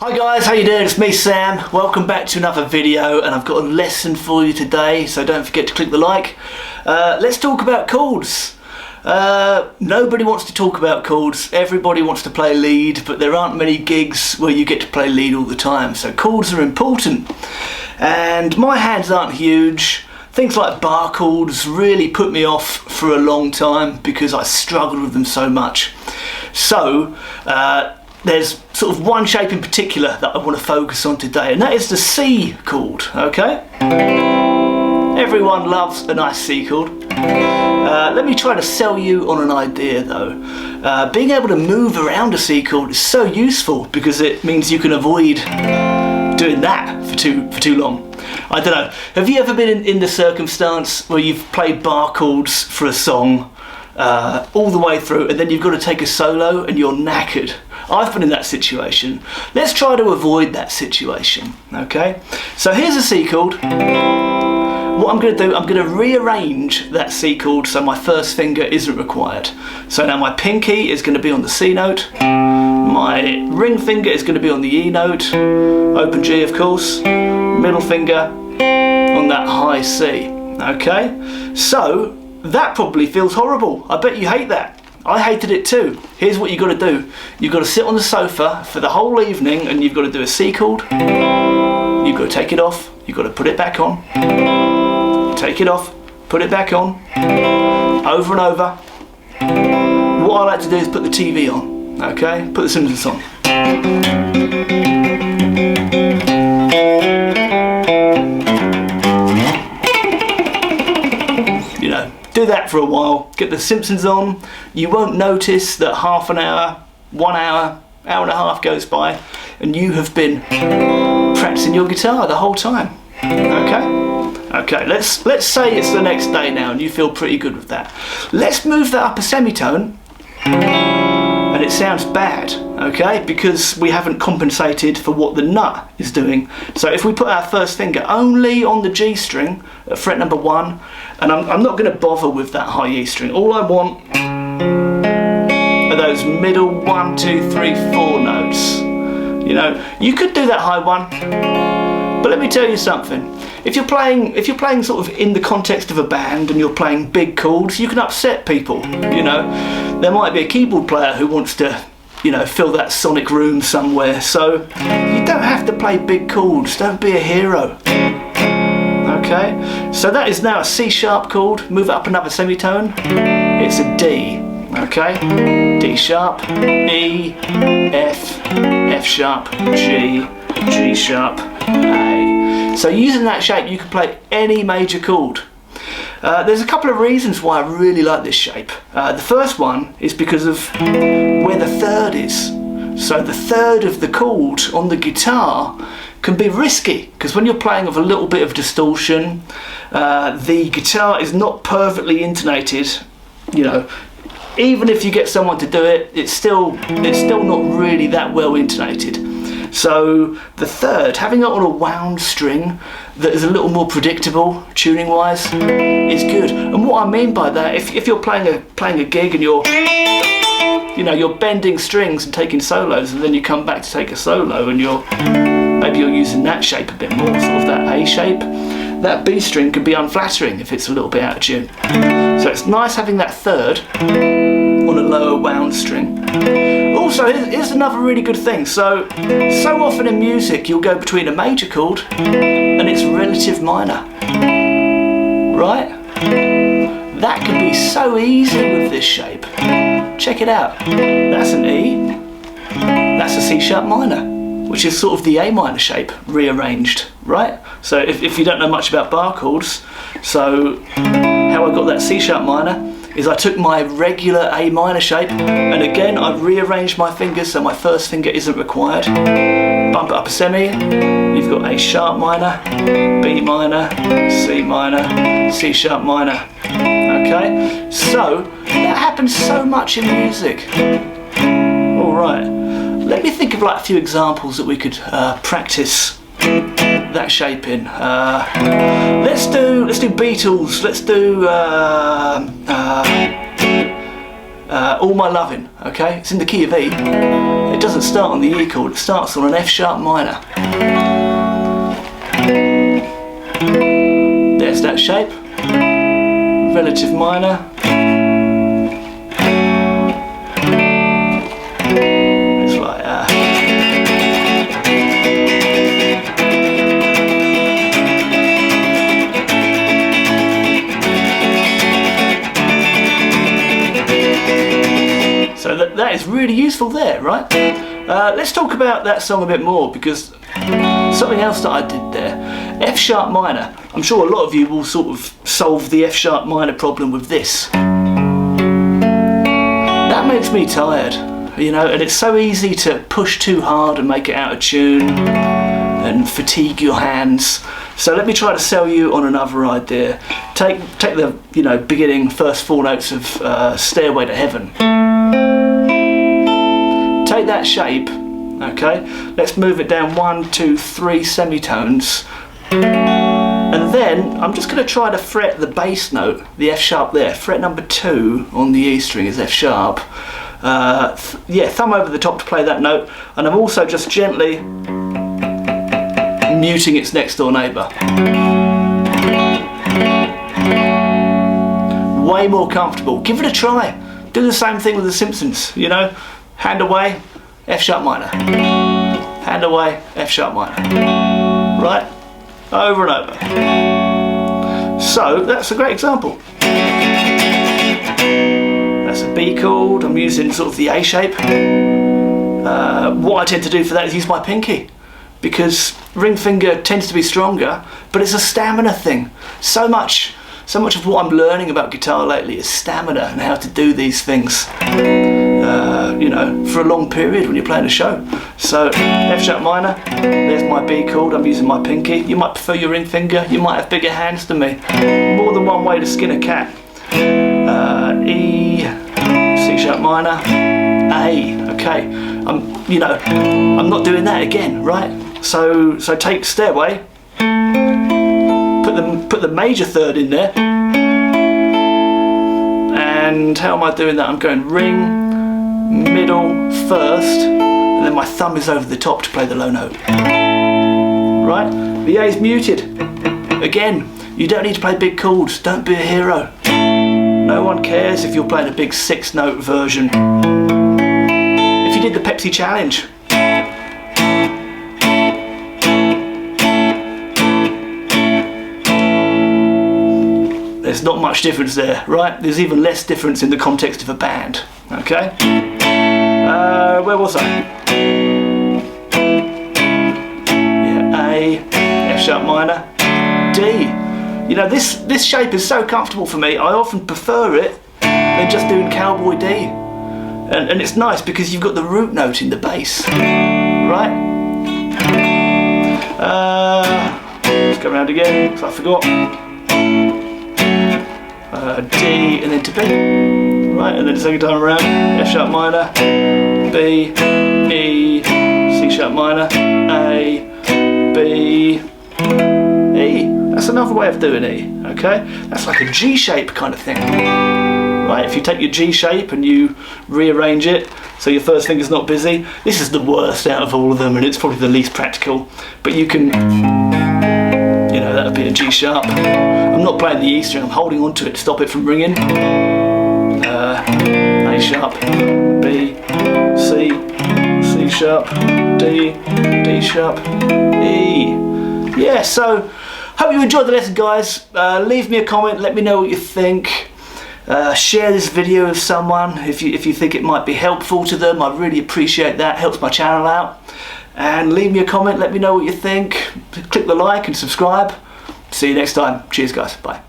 Hi guys, how you doing? It's me, Sam. Welcome back to another video, and I've got a lesson for you today, so don't forget to click the like. Let's talk about chords. Nobody wants to talk about chords. Everybody wants to play lead, but there aren't many gigs where you get to play lead all the time, so chords are important. And my hands aren't huge. Things like bar chords really put me off for a long time because I struggled with them so much. So, there's sort of one shape in particular that I want to focus on today, and that is the C chord, okay? Everyone loves a nice C chord. Let me try to sell you on an idea though. Being able to move around a C chord is so useful because it means you can avoid doing that for too long. I don't know, have you ever been in the circumstance where you've played bar chords for a song all the way through, and then you've got to take a solo and you're knackered? I've been in that situation. Let's try to avoid that situation, okay? So here's a C chord. What I'm going to do, I'm going to rearrange that C chord so my first finger isn't required. So now my pinky is going to be on the C note, my ring finger is going to be on the E note, open G of course, middle finger on that high C, okay? So that probably feels horrible. I bet you hate that. I hated it too. Here's what you've got to do. You've got to sit on the sofa for the whole evening and you've got to do a C chord. You've got to take it off. You've got to put it back on. Take it off. Put it back on. Over and over. What I like to do is put the TV on. Okay? Put the Simpsons on. You know, do that for a while, get the Simpsons on. You won't notice that half an hour, 1 hour, hour and a half goes by and you have been practicing your guitar the whole time. Okay, let's say it's the next day now and you feel pretty good with that. Let's move that up a semitone and it sounds bad, okay, because we haven't compensated for what the nut is doing. So if we put our first finger only on the G string at fret number 1, and I'm not going to bother with that high E string, all I want are those middle 1, 2, 3, 4 notes. You know, you could do that high one, but let me tell you something. If you're playing sort of in the context of a band and you're playing big chords, you can upset people. You know, there might be a keyboard player who wants to, you know, fill that sonic room somewhere. So you don't have to play big chords. Don't be a hero. Okay. So that is now a C sharp chord. Move it up another semitone. It's a D. Okay. D sharp, E, F, F sharp, G, G sharp, A. So using that shape you can play any major chord. There's a couple of reasons why I really like this shape. The first one is because of where the third is. So the third of the chord on the guitar can be risky because when you're playing with a little bit of distortion, the guitar is not perfectly intonated. You know, even if you get someone to do it, it's still not really that well intonated. So the third, having it on a wound string that is a little more predictable tuning wise is good. And what I mean by that, if you're playing a gig and you're bending strings and taking solos, and then you come back to take a solo and maybe you're using that shape a bit more, sort of that A shape, that B string can be unflattering if it's a little bit out of tune. So it's nice having that third on a lower wound string. Also, here's another really good thing. So often in music you'll go between a major chord and it's relative minor, right? That can be so easy with this shape. Check it out. That's an E, that's a C sharp minor, which is sort of the A minor shape rearranged, right? So if you don't know much about bar chords, so how I got that C sharp minor is I took my regular A minor shape and again I've rearranged my fingers so my first finger isn't required. Bump it up a semi, you've got A sharp minor, B minor, C minor, C sharp minor. Okay, so that happens so much in music. Alright, let me think of like a few examples that we could practice that shape in. Let's do Beatles. Let's do All My Lovin'. Okay, it's in the key of E. It it doesn't start on the E chord, it starts on an F sharp minor. There's that shape, relative minor. It's like so that is really useful there, right? Let's talk about that song a bit more, because something else that I did there, F sharp minor. I'm sure a lot of you will sort of solve the F sharp minor problem with this. That makes me tired, you know, and it's so easy to push too hard and make it out of tune and fatigue your hands. So let me try to sell you on another idea. Take the, you know, beginning first 4 notes of Stairway to Heaven. Take that shape, okay, let's move it down 1, 2, 3 semitones, and then I'm just going to try to fret the bass note, the F sharp there. Fret number 2 on the E string is F sharp. Yeah, thumb over the top to play that note, and I'm also just gently muting its next door neighbour. Way more comfortable. Give it a try. Do the same thing with the Simpsons, you know. Hand away, F sharp minor. Hand away, F sharp minor. Right? Over and over. So that's a great example. That's a B chord. I'm using sort of the A shape. What I tend to do for that is use my pinky, because ring finger tends to be stronger, but it's a stamina thing. So much of what I'm learning about guitar lately is stamina and how to do these things, you know, for a long period when you're playing a show. So F sharp minor, there's my B chord, I'm using my pinky. You might prefer your ring finger, you might have bigger hands than me. More than one way to skin a cat. E, C sharp minor, A, okay. You know, I'm not doing that again, right? So take Stairway, put the major third in there, and how am I doing that? I'm going ring, middle, first, and then my thumb is over the top to play the low note. Right? The A is muted. Again, you don't need to play big chords, don't be a hero. No one cares if you're playing a big 6-note version. If you did the Pepsi challenge, there's not much difference there, right? There's even less difference in the context of a band, okay? Where was I? Yeah, A, F sharp minor, D. You know, this shape is so comfortable for me, I often prefer it than just doing cowboy D. And it's nice because you've got the root note in the bass, right? Let's go around again, because I forgot. D and then to B, right, and then the second time around, F sharp minor, B, E, C sharp minor, A, B, E. That's another way of doing E, okay? That's like a G shape kind of thing, right? If you take your G shape and you rearrange it so your first finger's not busy, this is the worst out of all of them, and it's probably the least practical, but you can, you know, that would be a G sharp. I'm not playing the E string, I'm holding on to it to stop it from ringing. A sharp, B, C, C sharp, D, D sharp, E. Yeah, so hope you enjoyed the lesson, guys. Leave me a comment, let me know what you think. Share this video with someone if you think it might be helpful to them. I really appreciate that, helps my channel out. And leave me a comment, let me know what you think. Click the like and subscribe. See you next time. Cheers, guys. Bye.